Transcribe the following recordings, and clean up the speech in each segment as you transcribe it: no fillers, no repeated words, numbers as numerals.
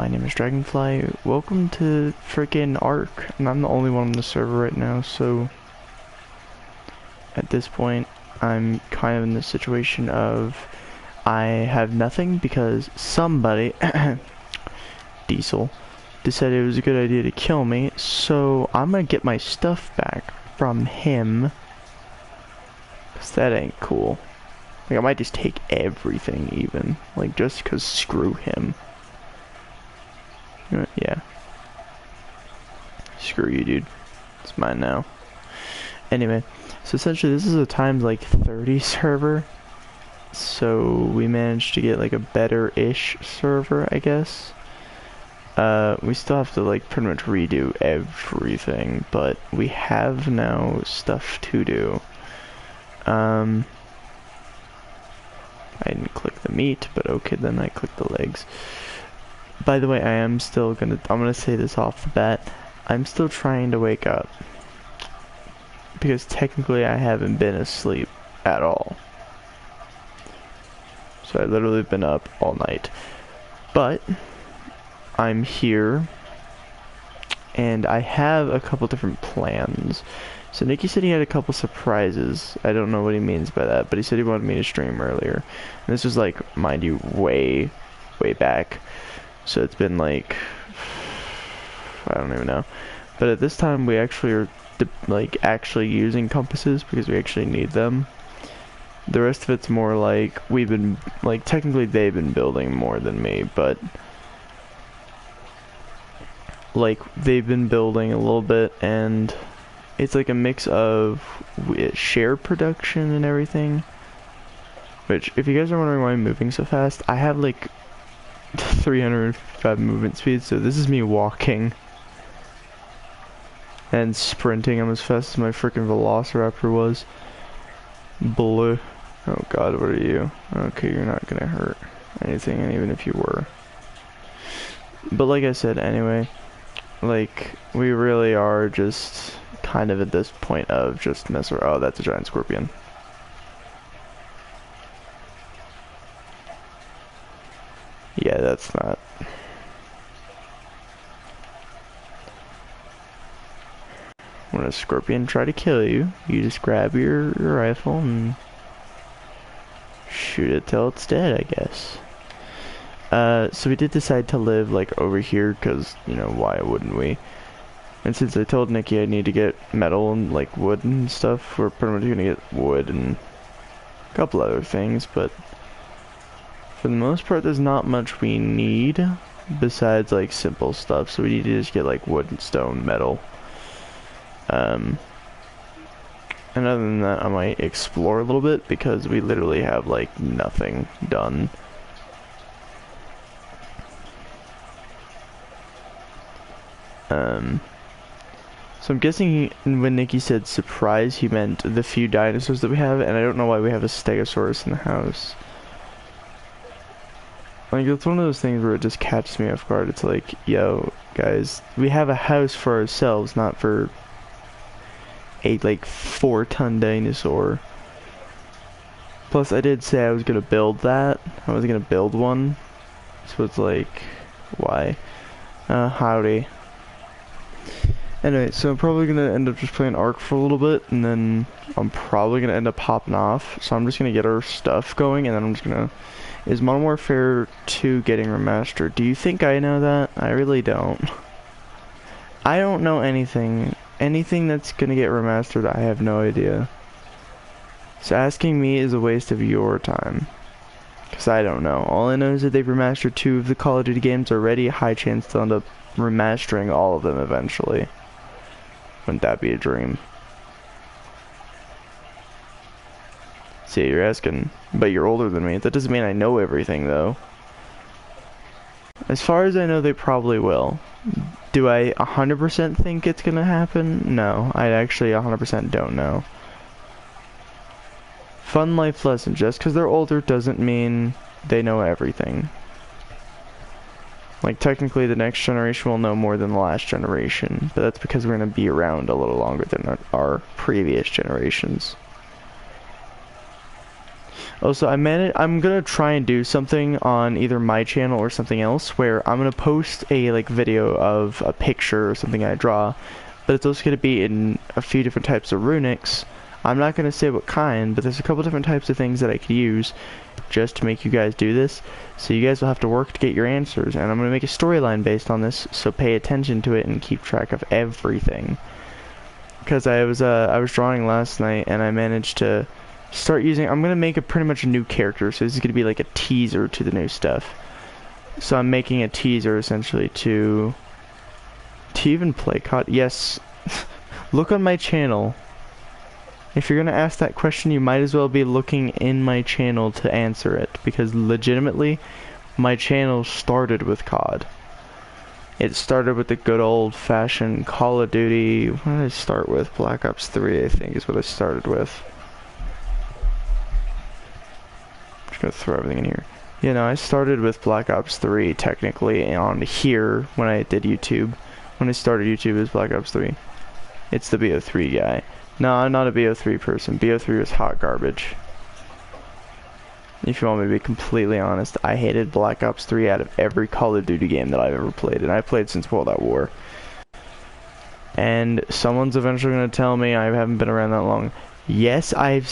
My name is Dragonfly. Welcome to freaking Ark. And I'm the only one on the server right now, so at this point I'm kind of in the situation of I have nothing because somebody Diesel decided it was a good idea to kill me, so I'm gonna get my stuff back from him. 'Cause that ain't cool. Like, I might just take everything even. Like, just 'cause screw him. Yeah. Screw you, dude. It's mine now. Anyway, so essentially this is a times like 30 server. So we managed to get like a better-ish server, I guess. We still have to like pretty much redo everything, but we have now stuff to do. I didn't click the meat, but okay, then I clicked the legs. By the way, I'm gonna say this off the bat. I'm still trying to wake up. Because technically I haven't been asleep at all. So I've literally been up all night. But I'm here and I have a couple different plans. So Nikki said he had a couple surprises. I don't know what he means by that, but he said he wanted me to stream earlier. And this was like, mind you, way back. So it's been like, I don't even know. But at this time we actually are like actually using compasses because we actually need them. The rest of it's more like we've been like technically they've been building more than me, but like they've been building a little bit and it's like a mix of shared production and everything. Which, if you guys are wondering why I'm moving so fast, I have like 305 movement speed, so this is me walking and sprinting. I'm as fast as my freaking Velociraptor was. Blue. Oh god, what are you? Okay, you're not gonna hurt anything, and even if you were. But like I said, anyway, like, we really are just kind of at this point of just mess around. Oh, that's a giant scorpion. Yeah, that's not. When a scorpion try to kill you, you just grab your rifle and shoot it till it's dead, I guess. So we did decide to live like over here because, you know, why wouldn't we? And since I told Nikki I need to get metal and like wood and stuff, we're pretty much gonna get wood and a couple other things, but for the most part there's not much we need besides like simple stuff, so we need to just get like wood and stone, metal. And other than that, I might explore a little bit because we literally have like nothing done. So I'm guessing when Nikki said surprise, he meant the few dinosaurs that we have, and I don't know why we have a Stegosaurus in the house. Like, it's one of those things where it just catches me off guard. It's like, yo, guys, we have a house for ourselves, not for a, like, 4-ton dinosaur. Plus, I did say I was gonna build that. I was gonna build one. So it's like, why? Howdy. Anyway, so I'm probably gonna end up just playing Ark for a little bit, and then I'm probably gonna end up hopping off. So I'm just gonna get our stuff going, and then I'm just gonna... Is Modern Warfare 2 getting remastered? Do you think I know that? I really don't. I don't know anything. Anything that's gonna get remastered, I have no idea. So asking me is a waste of your time. Because I don't know. All I know is that they've remastered 2 of the Call of Duty games already. High chance they'll end up remastering all of them eventually. Wouldn't that be a dream? See, you're asking, but you're older than me. That doesn't mean I know everything, though. As far as I know, they probably will. Do I 100% think it's gonna happen? No, I actually 100% don't know. Fun life lesson. Just because they're older doesn't mean they know everything. Like, technically, the next generation will know more than the last generation, but that's because we're going to be around a little longer than our previous generations. Also, I'm gonna try and do something on either my channel or something else where I'm gonna post a like video of a picture or something I draw, but it's also gonna be in a few different types of runics. I'm not gonna say what kind, but there's a couple different types of things that I could use just to make you guys do this. So you guys will have to work to get your answers, and I'm gonna make a storyline based on this. So pay attention to it and keep track of everything. Because I was drawing last night and I managed to start using. I'm gonna make a pretty much a new character, so this is gonna be like a teaser to the new stuff. So I'm making a teaser essentially to even play COD. Yes, look on my channel. If you're gonna ask that question, you might as well be looking in my channel to answer it, because legitimately, my channel started with COD. It started with the good old-fashioned Call of Duty. What did I start with? Black Ops 3, I think, is what I started with. Gonna throw everything in here. You know, I started with Black Ops 3 technically on here when I did YouTube. When I started YouTube, it was Black Ops 3. It's the BO3 guy. No, I'm not a BO3 person. BO3 was hot garbage. If you want me to be completely honest, I hated Black Ops 3 out of every Call of Duty game that I've ever played, and I played since World at War. And someone's eventually gonna tell me I haven't been around that long. Yes, I've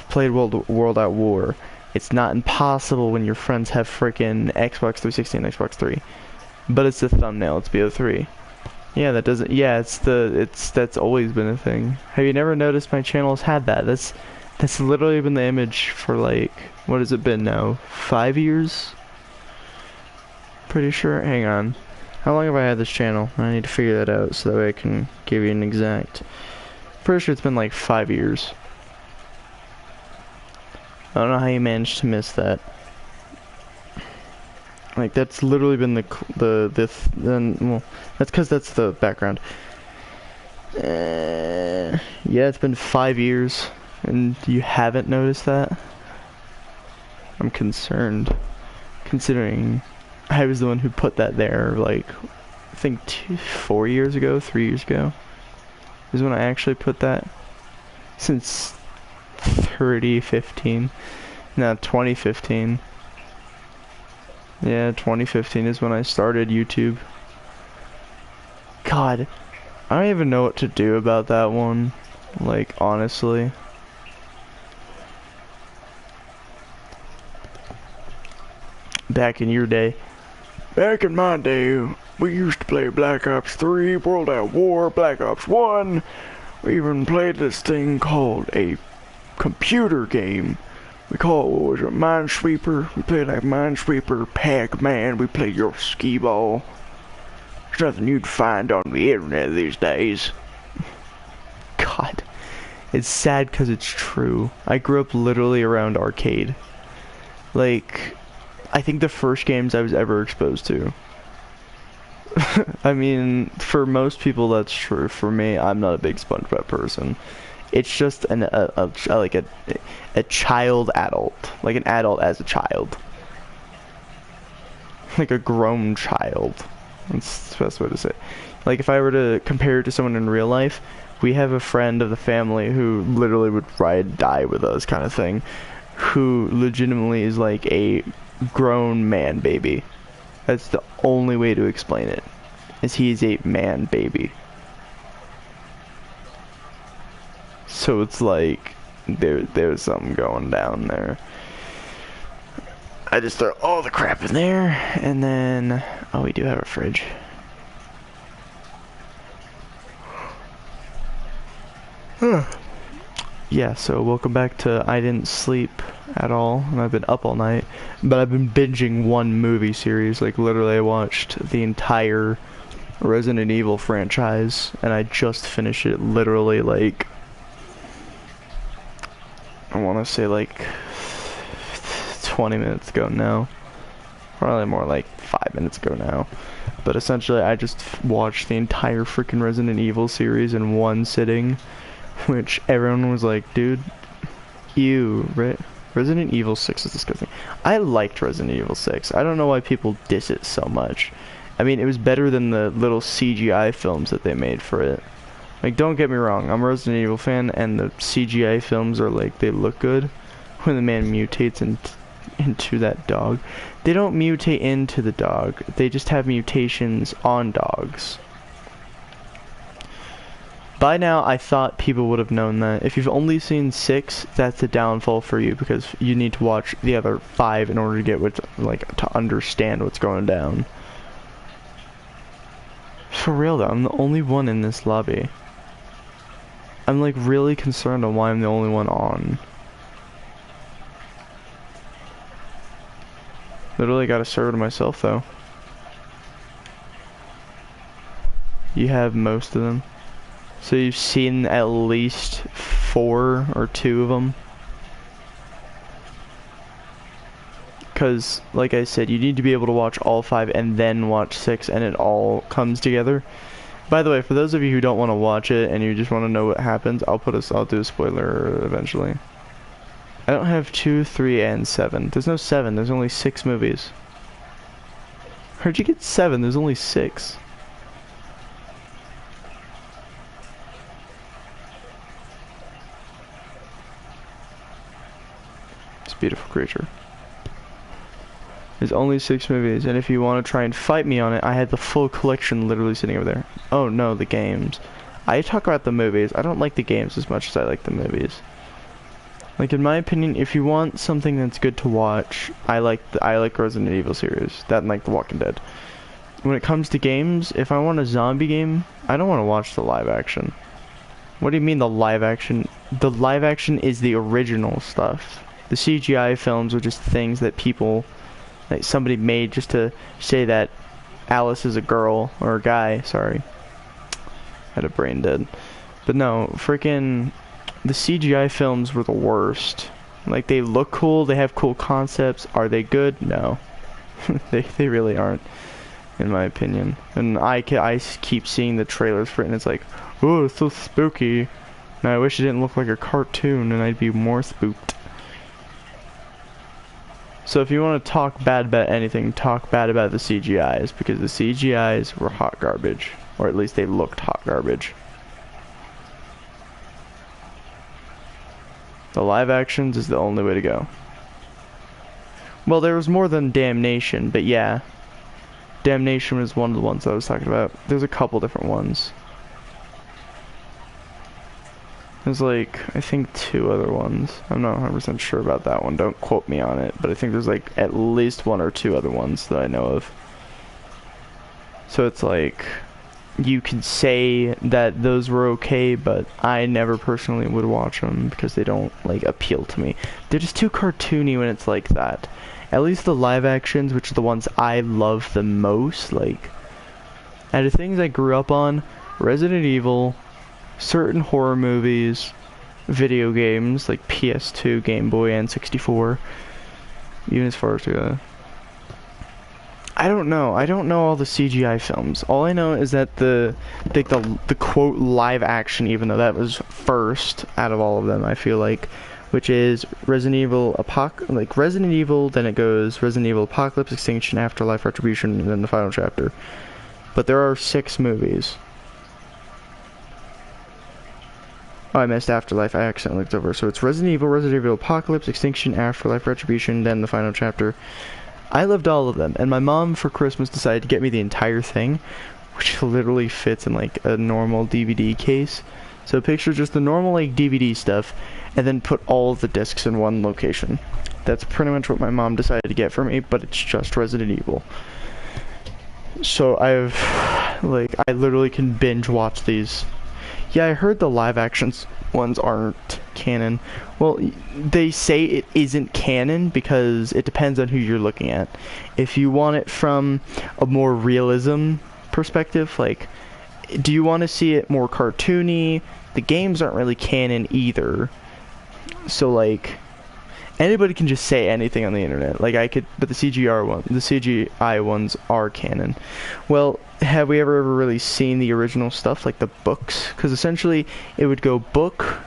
played World at War. It's not impossible when your friends have frickin' Xbox 360 and Xbox 3. But it's the thumbnail, it's BO3. Yeah, that doesn't, yeah, that's always been a thing. Have you never noticed my channel's had that? That's literally been the image for like, what has it been now? 5 years? Pretty sure, hang on. How long have I had this channel? I need to figure that out so that way I can give you an exact. Pretty sure it's been like 5 years. I don't know how you managed to miss that. Like, that's literally been well, that's because that's the background. Yeah, it's been 5 years, and you haven't noticed that? I'm concerned, considering I was the one who put that there, like, I think 4 years ago, 3 years ago, is when I actually put that. Since 2015. No, 2015. Yeah, 2015 is when I started YouTube. God, I don't even know what to do about that one. Like, honestly. Back in your day. Back in my day, we used to play Black Ops 3, World at War, Black Ops 1. We even played this thing called a computer game. We call it, what was it, Minesweeper. We played like Minesweeper, Pac-Man. We played your skee ball. There's nothing you'd find on the internet these days. God, it's sad because it's true. I grew up literally around arcade. Like, I think the first games I was ever exposed to. I mean, for most people that's true. For me, I'm not a big SpongeBob person. It's just like a child adult, like an adult as a child, like a grown child. That's the best way to say it. Like, if I were to compare it to someone in real life, we have a friend of the family who literally would ride die with us, kind of thing, who legitimately is like a grown man baby. That's the only way to explain it, is he's a man baby. So it's like, there's something going down there. I just throw all the crap in there, and then, oh, we do have a fridge. Yeah, so welcome back to I didn't sleep at all, and I've been up all night, but I've been binging one movie series. Like, literally I watched the entire Resident Evil franchise, and I just finished it literally like, I want to say like 20 minutes ago now. Probably more like 5 minutes ago now. But essentially I just watched the entire freaking Resident Evil series in one sitting, which everyone was like, dude, ew, Resident Evil 6 is disgusting. I liked Resident Evil 6. I don't know why people diss it so much. I mean, it was better than the little CGI films that they made for it. Like, don't get me wrong, I'm a Resident Evil fan, and the CGI films are like, they look good. when the man mutates into that dog. They don't mutate into the dog. They just have mutations on dogs. By now, I thought people would have known that. If you've only seen 6, that's a downfall for you because you need to watch the other 5 in order to get to understand what's going down. For real though, I'm the only one in this lobby. I'm like really concerned on why I'm the only one on. Literally got a server to myself though. You have most of them. So you've seen at least 4 or 2 of them. Because, like I said, you need to be able to watch all 5 and then watch 6 and it all comes together. By the way, for those of you who don't want to watch it and you just want to know what happens, I'll do a spoiler eventually. I don't have 2, 3, and 7. There's no 7, there's only 6 movies. Where'd you get 7? There's only 6. It's a beautiful creature. There's only 6 movies, and if you want to try and fight me on it, I had the full collection literally sitting over there. Oh no, the games. I talk about the movies. I don't like the games as much as I like the movies. Like, in my opinion, if you want something that's good to watch, I like Resident Evil series. That and like The Walking Dead. When it comes to games, if I want a zombie game, I don't want to watch the live action. What do you mean the live action? The live action is the original stuff. The CGI films are just things that people, like somebody made just to say that Alice is a girl, or a guy, sorry. Had a brain dead. But no, freaking the CGI films were the worst. Like, they look cool, they have cool concepts. Are they good? No. they really aren't, in my opinion. And I keep seeing the trailers for it and it's like, oh, it's so spooky. And I wish it didn't look like a cartoon and I'd be more spooked. So if you want to talk bad about anything, talk bad about the CGIs, because the CGIs were hot garbage. Or at least they looked hot garbage. The live actions is the only way to go. Well, there was more than Damnation, but yeah. Damnation was one of the ones I was talking about. There's a couple different ones. There's like, I think 2 other ones. I'm not 100% sure about that one. Don't quote me on it. But I think there's like at least 1 or 2 other ones that I know of. So it's like, you can say that those were okay, but I never personally would watch them because they don't like appeal to me. They're just too cartoony when it's like that. At least the live actions, which are the ones I love the most, like, out of things I grew up on, Resident Evil, certain horror movies, video games like PS2, Game Boy, and 64. Even as far as I don't know all the CGI films. All I know is that the quote live action, even though that was first out of all of them, I feel like, which is Resident Evil Resident Evil, then it goes Resident Evil Apocalypse, Extinction, Afterlife, Retribution, and then the final chapter. But there are 6 movies. Oh, I missed Afterlife. I accidentally looked over. So it's Resident Evil Apocalypse, Extinction, Afterlife, Retribution, then the final chapter. I loved all of them, and my mom for Christmas decided to get me the entire thing, which literally fits in like a normal DVD case. So picture just the normal like DVD stuff, and then put all of the discs in one location. That's pretty much what my mom decided to get for me, but it's just Resident Evil. So I literally can binge watch these. Yeah, I heard the live actions ones aren't canon. Well, they say it isn't canon because it depends on who you're looking at. If you want it from a more realism perspective, like, do you want to see it more cartoony? The games aren't really canon either. So, like, anybody can just say anything on the internet. Like, but the CGI ones are canon. Well, have we ever really seen the original stuff, like the books? Because essentially, it would go book,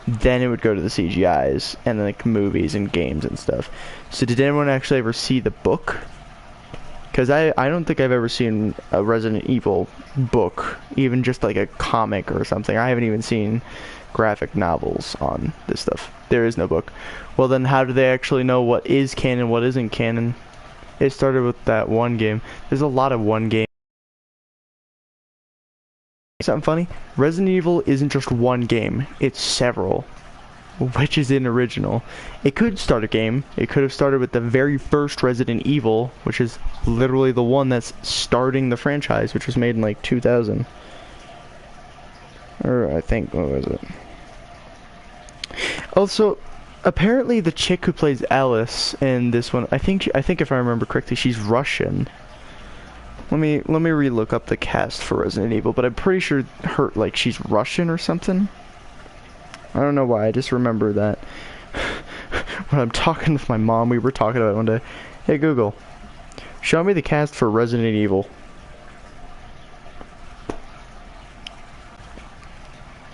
then it would go to the CGIs, and then like movies and games and stuff. So did anyone actually ever see the book? Because I don't think I've ever seen a Resident Evil book, even just like a comic or something. I haven't even seen graphic novels on this stuff. There is no book. Well, then how do they actually know what is canon, what isn't canon? It started with that one game. There's a lot of one game. Something funny? Resident Evil isn't just one game. It's several. Which is an original. It could start a game. It could have started with the very first Resident Evil, which is literally the one that's starting the franchise, which was made in like 2000. Or I think, what was it? Also, apparently the chick who plays Alice in this one, I think if I remember correctly, she's Russian. Let me relook up the cast for Resident Evil, but I'm pretty sure she's Russian or something. I don't know why, I just remember that. When I'm talking with my mom, we were talking about it one day. Hey Google, show me the cast for Resident Evil.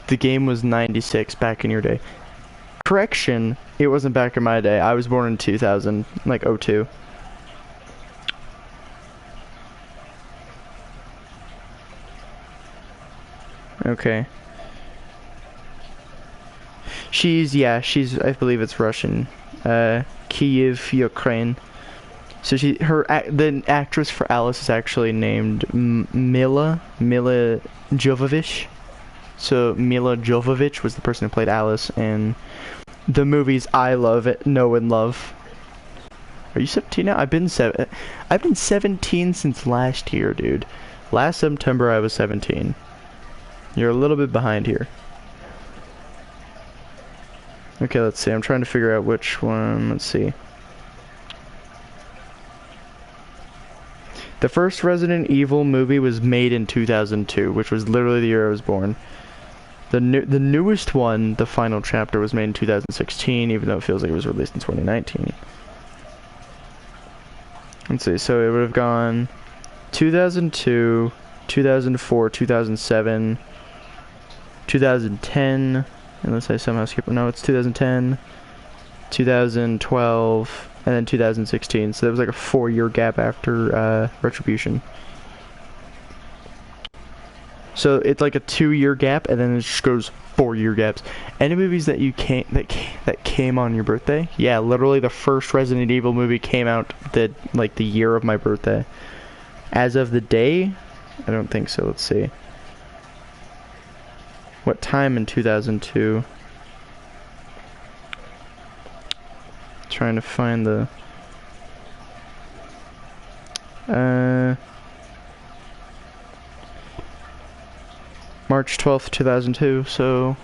The game was 96 back in your day. Correction, it wasn't back in my day. I was born in 2000, like 02. Okay. She's, I believe it's Russian. Kyiv, Ukraine. So the actress for Alice is actually named Mila Jovovich. So Mila Jovovich was the person who played Alice in the movies I know and love. Are you 17 now? I've been 17 since last year, dude. Last September I was 17. You're a little bit behind here. Okay, let's see. I'm trying to figure out which one. Let's see. The first Resident Evil movie was made in 2002, which was literally the year I was born. The newest one, the final chapter, was made in 2016, even though it feels like it was released in 2019. Let's see. So it would have gone 2002, 2004, 2007, 2010. Unless I somehow skip. No, it's 2010, 2012, and then 2016. So there was like a 4-year gap after Retribution. So it's like a 2-year gap, and then it just goes 4-year gaps. Any movies that that came on your birthday? Yeah, literally the first Resident Evil movie came out the year of my birthday. As of the day, I don't think so. Let's see. What time in 2002? Trying to find the March 12th, 2002. So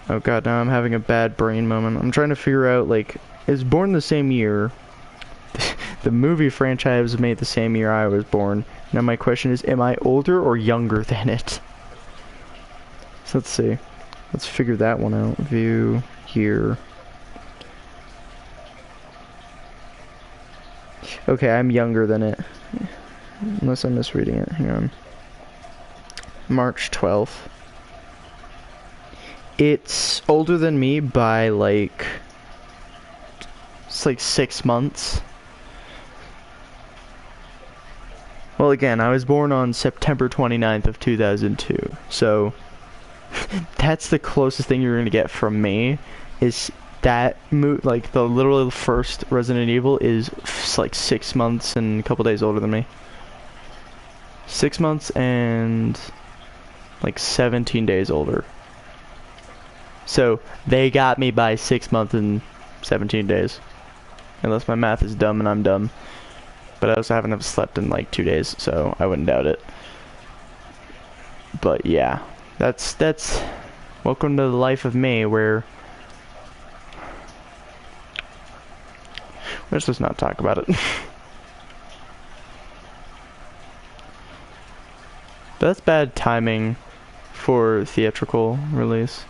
oh god, now I'm having a bad brain moment. I'm trying to figure out, like, is born the same year. The movie franchise was made the same year I was born. Now my question is, am I older or younger than it? So let's see. Let's figure that one out. View here. Okay, I'm younger than it. Unless I'm misreading it. Hang on. March 12th. It's older than me by it's like 6 months. Well, again, I was born on September 29th of 2002, so that's the closest thing you're gonna get from me. Is that the literal first Resident Evil is like 6 months and a couple days older than me. 6 months and like 17 days older. So they got me by 6 months and 17 days. Unless my math is dumb and I'm dumb. But I also haven't slept in like 2 days, so I wouldn't doubt it. But yeah, that's welcome to the life of me, where let's just not talk about it. But that's bad timing for theatrical release.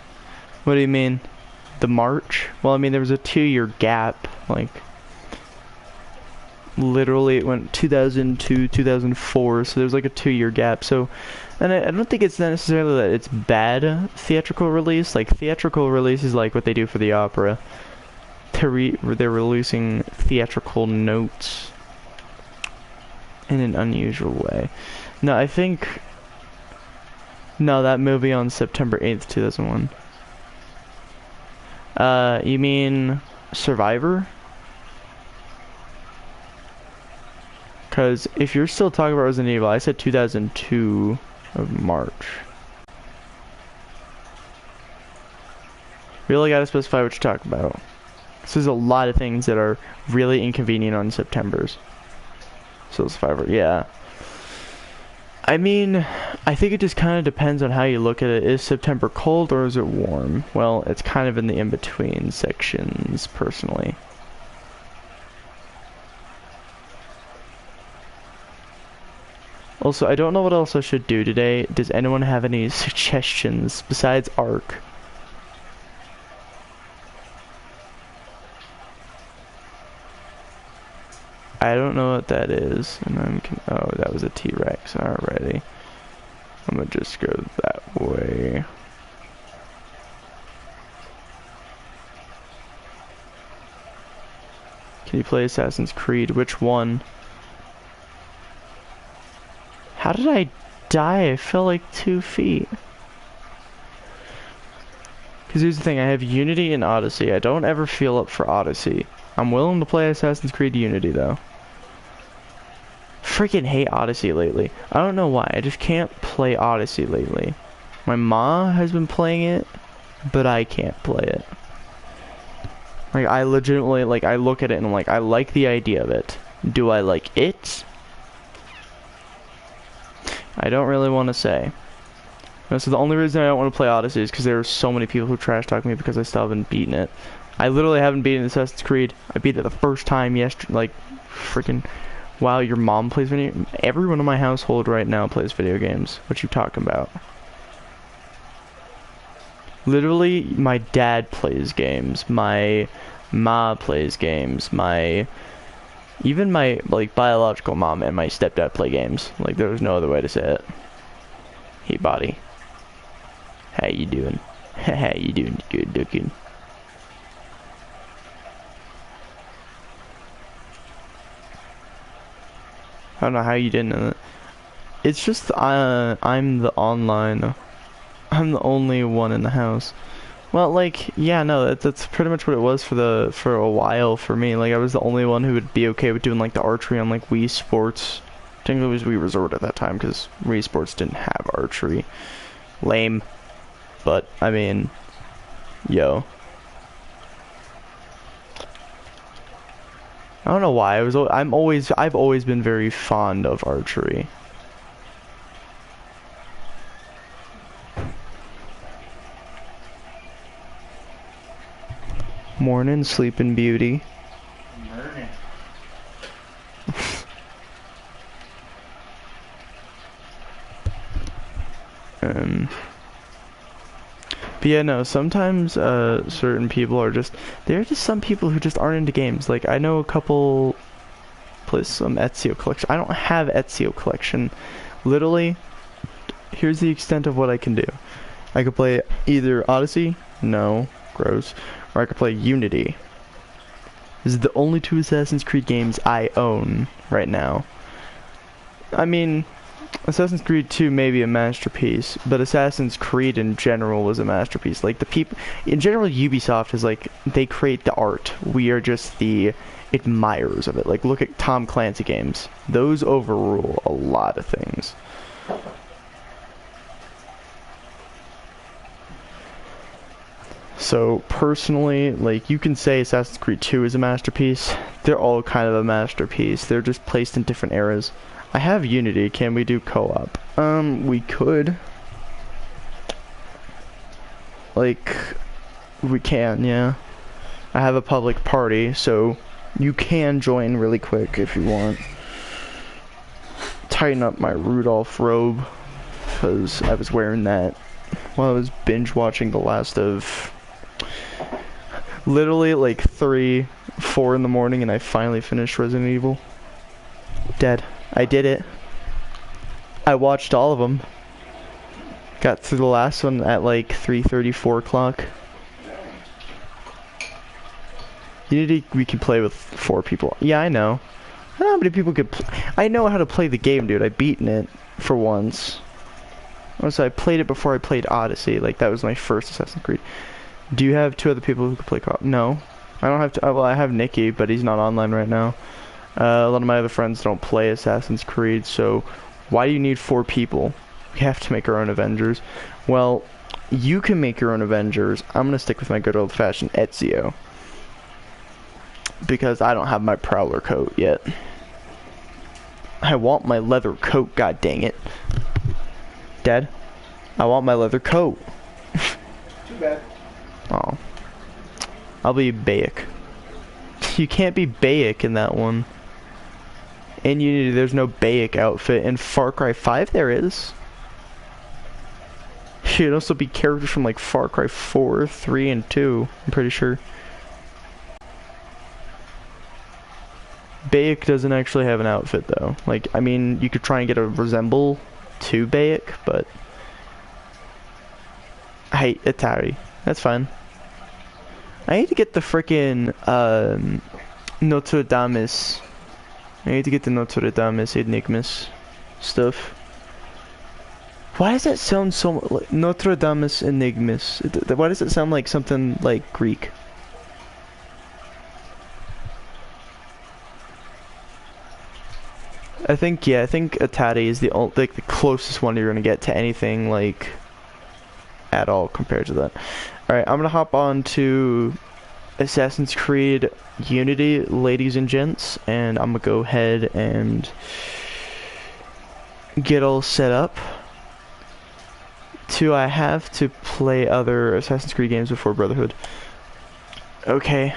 What do you mean? The March? Well, I mean, there was a 2-year gap, like literally it went 2002, 2004, so there's like a 2-year gap. So, and I don't think it's necessarily that it's bad theatrical release. Like, theatrical release is like what they do for the opera. they're releasing theatrical notes in an unusual way. No, I think... No, that movie on September 8th, 2001. You mean Survivor? Because if you're still talking about Resident Evil, I said 2002 of March. Really gotta specify what you're talking about. So there's a lot of things that are really inconvenient on September's. So Survivor, yeah. I mean, I think it just kind of depends on how you look at it. Is September cold or is it warm? Well, it's kind of in the in-between sections, personally. Also, I don't know what else I should do today. Does anyone have any suggestions besides Ark? I don't know what that is. And oh, that was a T-Rex already. I'm gonna just go that way. Can you play Assassin's Creed? Which one? How did I die? I fell like 2 feet. Because here's the thing, I have Unity and Odyssey. I don't ever feel up for Odyssey. I'm willing to play Assassin's Creed Unity though. Freaking hate Odyssey lately. I don't know why, I just can't play Odyssey lately. My mom has been playing it, but I can't play it. Like, I legitimately, like, I look at it and I'm like, I like the idea of it. Do I like it? I don't really want to say. So the only reason I don't want to play Odyssey is because there are so many people who trash talk me because I still haven't beaten it. I literally haven't beaten Assassin's Creed. I beat it the first time yesterday, like, freaking... Wow, your mom plays video... Everyone in my household right now plays video games. What you talking about? Literally, my dad plays games. My ma plays games. Even my, like, biological mom and my stepdad play games. Like, there's no other way to say it. Hey, buddy. How you doing? How you doing? Good looking. I don't know how you didn't know that. It's just, I'm the online. I'm the only one in the house. Well, like, yeah, no, that's pretty much what it was for a while for me. Like, I was the only one who would be okay with doing, like, the archery on, like, Wii Sports. Technically it was Wii Resort at that time, because Wii Sports didn't have archery. Lame. But, I mean, yo. I don't know why. I've always been very fond of archery. Morning, sleeping beauty. Morning. But yeah, no, sometimes certain people are just, there are just some people who just aren't into games. Like, I know a couple plays some Ezio collection. I don't have Ezio collection. Literally, here's the extent of what I can do. I could play either Odyssey, no, gross, or I could play Unity. This is the only 2 Assassin's Creed games I own right now. I mean, Assassin's Creed 2 may be a masterpiece, but Assassin's Creed in general was a masterpiece. Like, the people... In general, Ubisoft is like, they create the art. We are just the admirers of it. Like, look at Tom Clancy games. Those overrule a lot of things. So, personally, like, you can say Assassin's Creed 2 is a masterpiece. They're all kind of a masterpiece. They're just placed in different eras. I have Unity. Can we do co-op? We could. Like, we can, yeah. I have a public party, so you can join really quick if you want. Tighten up my Rudolph robe, because I was wearing that while I was binge watching the last of... Literally, like, 3, 4 in the morning, and I finally finished Resident Evil. Dead. I did it. I watched all of them. Got through the last one at like 3:30, 4 o'clock. Unity, we can play with 4 people. Yeah, I know. I don't know how many people could I know how to play the game, dude. I've beaten it for once. Also, I played it before I played Odyssey. Like, that was my first Assassin's Creed. Do you have 2 other people who can play co-op? No. I don't have to. Well, I have Nikki, but he's not online right now. A lot of my other friends don't play Assassin's Creed, so why do you need 4 people? We have to make our own Avengers. Well, you can make your own Avengers. I'm gonna stick with my good old-fashioned Ezio. Because I don't have my Prowler coat yet. I want my leather coat, god dang it. Dad, I want my leather coat. Too bad. Oh. I'll be Bayek. You can't be Bayek in that one. In Unity, there's no Bayek outfit. In Far Cry 5, there is. Should also be characters from like Far Cry 4, 3, and 2. I'm pretty sure. Bayek doesn't actually have an outfit though. Like, I mean, you could try and get a resemble to Bayek, but I hate Atari. That's fine. I need to get the frickin' Notre Dame. I need to get the Notre Dame Enigmas stuff. Why does that sound so like Notre Dame Enigmas? Why does it sound like something like Greek? I think Atari is the closest one you're gonna get to anything like at all compared to that. Alright, I'm gonna hop on to Assassin's Creed Unity, ladies and gents, and I'm gonna go ahead and get all set up. I have to play other Assassin's Creed games before Brotherhood. Okay.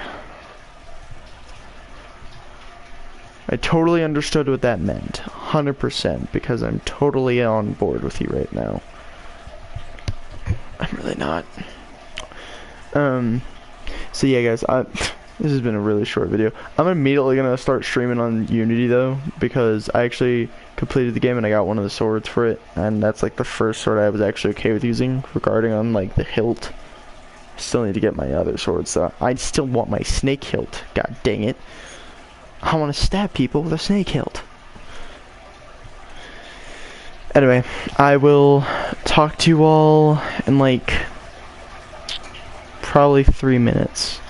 I totally understood what that meant, 100%, because I'm totally on board with you right now. I'm really not. So yeah, guys, this has been a really short video. I'm immediately gonna start streaming on Unity though, because I actually completed the game and I got one of the swords for it, and that's like the first sword I was actually okay with using, regarding on like the hilt. Still need to get my other swords, so I still want my snake hilt. God dang it. I want to stab people with a snake hilt. Anyway, I will talk to you all in like probably 3 minutes.